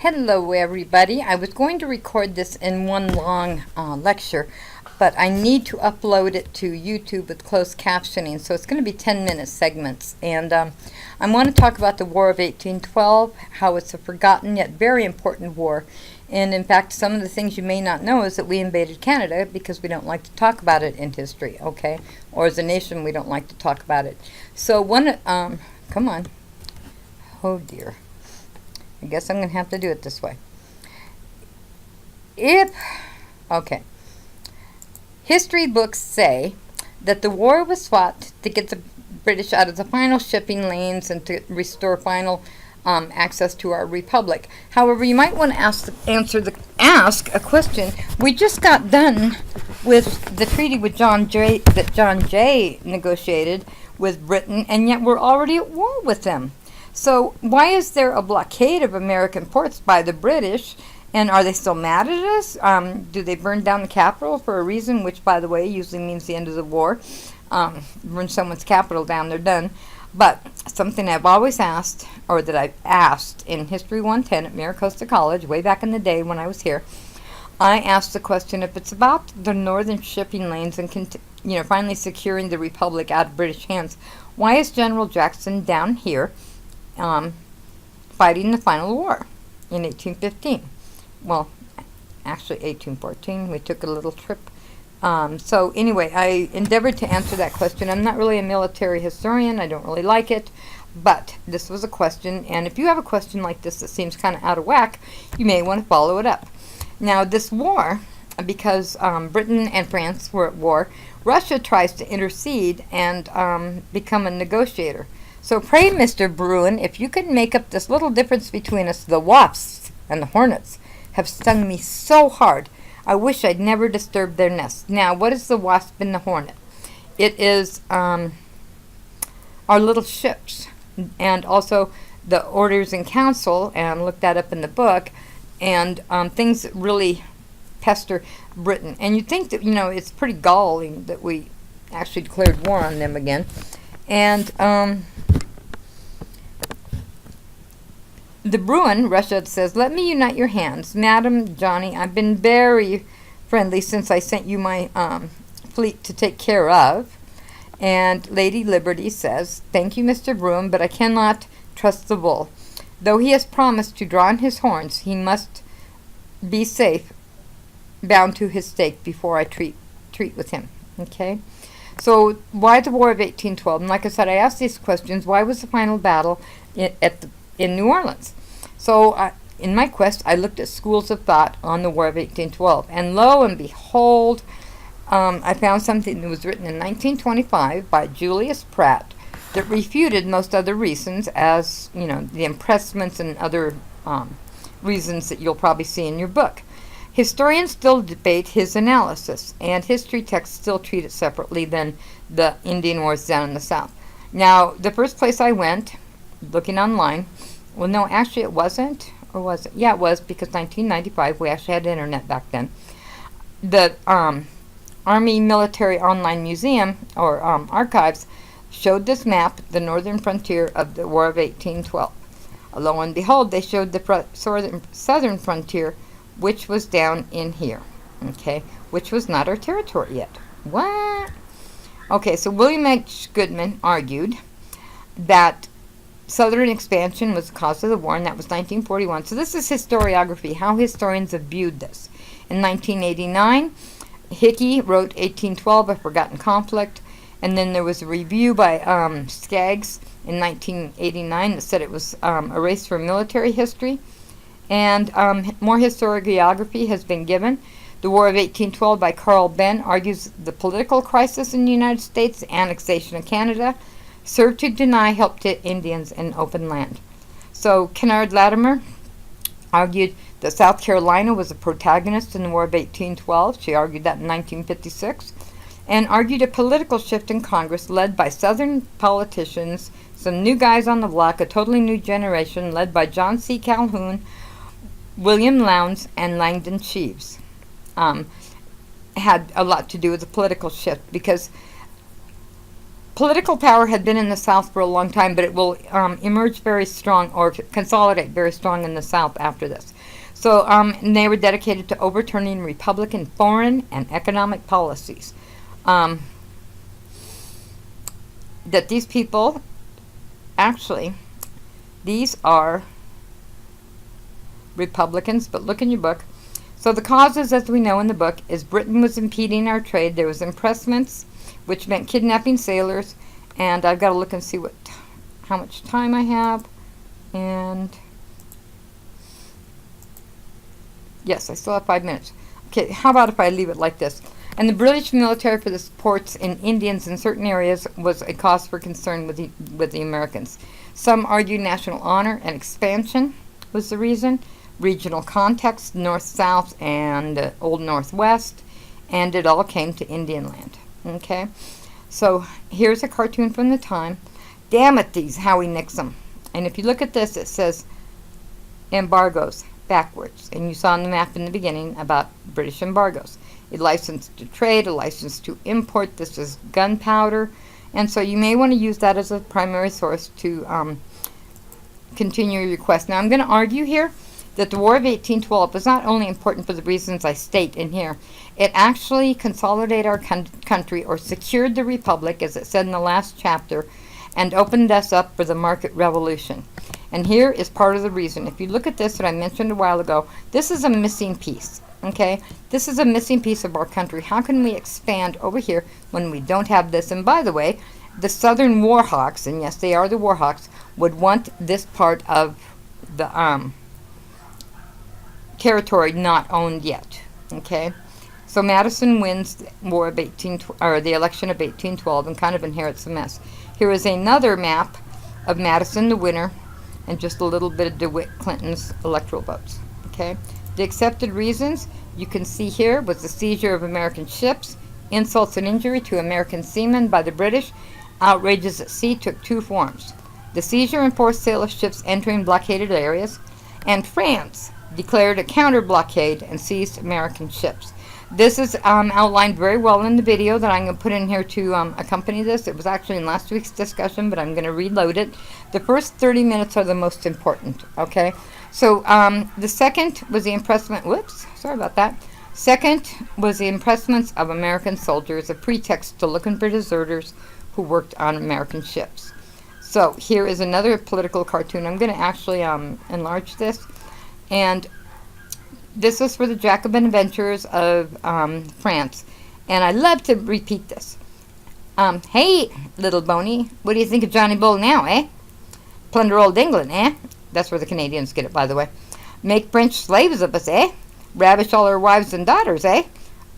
Hello, everybody. I was going to record this in one long lecture, but I need to upload it to YouTube with closed captioning, so it's going to be 10-minute segments. And I want to talk about the War of 1812, how it's a forgotten yet very important war. And in fact, some of the things you may not know is that we invaded Canada because we don't like to talk about it in history, okay? Or as a nation, we don't like to talk about it. So come on. Oh, dear. I guess I'm going to have to do it this way. Okay. History books say that the war was fought to get the British out of the final shipping lanes and to restore final access to our republic. However, you might want to ask a question. We just got done with the treaty with that John Jay negotiated with Britain, and yet we're already at war with them. So why is there a blockade of American ports by the British? And are they still mad at us? Do they burn down the Capitol for a reason, which, by the way, usually means the end of the war? Burn someone's Capitol down, they're done. But something I've always asked, or that I've asked in History 110 at MiraCosta College, way back in the day when I was here, I asked the question, if it's about the northern shipping lanes and finally securing the Republic out of British hands, why is General Jackson down here fighting the final war in 1815? Well, actually 1814. We took a little trip. So anyway, I endeavored to answer that question. I'm not really a military historian. I don't really like it. But this was a question. And if you have a question like this that seems kind of out of whack, you may want to follow it up. Now, this war, because Britain and France were at war, Russia tries to intercede and become a negotiator. So pray, Mr. Bruin, if you could make up this little difference between us. The wasps and the hornets have stung me so hard. I wish I'd never disturbed their nest. Now, what is the wasp and the hornet? It is our little ships, and also the orders in council, and look that up in the book, and things that really pester Britain. And you'd think that, it's pretty galling that we actually declared war on them again. And the Bruin, Russia says, "Let me unite your hands. Madam Johnny, I've been very friendly since I sent you my fleet to take care of." And Lady Liberty says, "Thank you, Mr. Bruin, but I cannot trust the bull. Though he has promised to draw in his horns, he must be safe, bound to his stake before I treat with him." Okay? So why the War of 1812? And like I said, I asked these questions. Why was the final battle in New Orleans? So in my quest, I looked at schools of thought on the War of 1812. And lo and behold, I found something that was written in 1925 by Julius Pratt that refuted most other reasons, as, the impressments and other reasons that you'll probably see in your book. Historians still debate his analysis, and history texts still treat it separately than the Indian Wars down in the South. Now, the first place I went, looking online, well, no, actually it wasn't, or was it? Yeah, it was, because 1995, we actually had internet back then. The Army Military Online Museum, or Archives, showed this map, the northern frontier of the War of 1812. Lo and behold, they showed the southern frontier, which was down in here, okay, which was not our territory yet. What? Okay, so William H. Goodman argued that southern expansion was the cause of the war, and that was 1941. So this is historiography, how historians have viewed this. In 1989, Hickey wrote 1812, A Forgotten Conflict, and then there was a review by Skaggs in 1989 that said it was erased from military history. And more historiography has been given. The War of 1812 by Carl Benn argues the political crisis in the United States, the annexation of Canada, served to deny help to Indians in open land. So Kennard Latimer argued that South Carolina was a protagonist in the War of 1812. She argued that in 1956. And argued a political shift in Congress led by Southern politicians, some new guys on the block, a totally new generation led by John C. Calhoun, William Lowndes, and Langdon Cheves. Had a lot to do with the political shift, because political power had been in the South for a long time, but it will emerge very strong or consolidate very strong in the South after this. So and they were dedicated to overturning Republican foreign and economic policies. That these people, actually, these are Republicans, but look in your book. So the causes, as we know in the book, is Britain was impeding our trade. There was impressments, which meant kidnapping sailors, and I've got to look and see how much time I have. And yes, I still have 5 minutes. Okay, how about if I leave it like this? And the British military for the supports in Indians in certain areas was a cause for concern with the Americans. Some argue national honor and expansion was the reason. Regional context, north-south and old northwest, and it all came to Indian land. Okay, so here's a cartoon from the time. Damn it, these Howie Nixon. And if you look at this, it says embargoes backwards. And you saw on the map in the beginning about British embargoes. A license to trade, a license to import. This is gunpowder. And so you may want to use that as a primary source to continue your quest. Now I'm going to argue here that the War of 1812 was not only important for the reasons I state in here, it actually consolidated our country, or secured the republic, as it said in the last chapter, and opened us up for the market revolution. And here is part of the reason. If you look at this that I mentioned a while ago, this is a missing piece. Okay, this is a missing piece of our country. How can we expand over here when we don't have this? And by the way, the Southern Warhawks, and yes, they are the Warhawks, would want this part of the territory not owned yet. Okay, so Madison wins the War of the election of 1812, and kind of inherits the mess. Here is another map of Madison, the winner, and just a little bit of DeWitt Clinton's electoral votes. Okay, the accepted reasons you can see here was the seizure of American ships, insults and injury to American seamen by the British. Outrages at sea took two forms: the seizure and forced sale of ships entering blockaded areas, and France declared a counter-blockade and seized American ships. This is outlined very well in the video that I'm going to put in here to accompany this. It was actually in last week's discussion, but I'm going to reload it. The first 30 minutes are the most important, okay? So the second was the impressment, whoops, sorry about that. Second was the impressments of American soldiers, a pretext to looking for deserters who worked on American ships. So here is another political cartoon. I'm going to actually enlarge this. And this is for the Jacobin adventurers of France. And I love to repeat this. Hey, little Boney, what do you think of Johnny Bull now, eh? Plunder old England, eh? That's where the Canadians get it, by the way. Make French slaves of us, eh? Ravish all our wives and daughters, eh?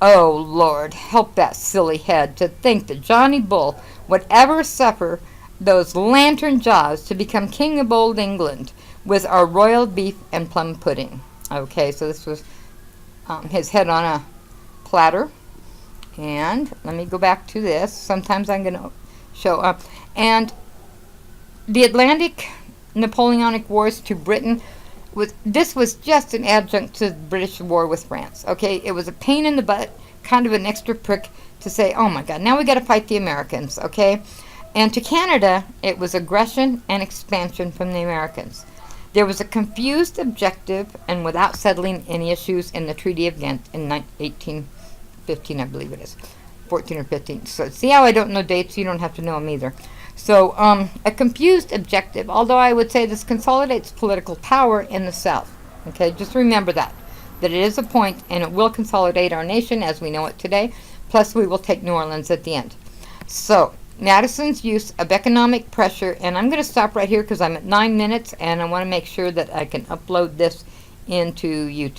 Oh, Lord, help that silly head to think that Johnny Bull would ever suffer those lantern jaws to become king of old England with our royal beef and plum pudding. Okay, so this was his head on a platter. And let me go back to this. Sometimes I'm going to show up. And the Atlantic Napoleonic Wars to Britain, this was just an adjunct to the British war with France. Okay, it was a pain in the butt, kind of an extra prick to say, oh my God, now we got to fight the Americans, okay? And to Canada, it was aggression and expansion from the Americans. There was a confused objective, and without settling any issues, in the Treaty of Ghent in 1815, I believe it is, 14 or 15. So see how I don't know dates? You don't have to know them either. So a confused objective, although I would say this consolidates political power in the South. Okay, just remember that it is a point, and it will consolidate our nation as we know it today. Plus, we will take New Orleans at the end. So Madison's use of economic pressure, and I'm going to stop right here because I'm at 9 minutes, and I want to make sure that I can upload this into YouTube.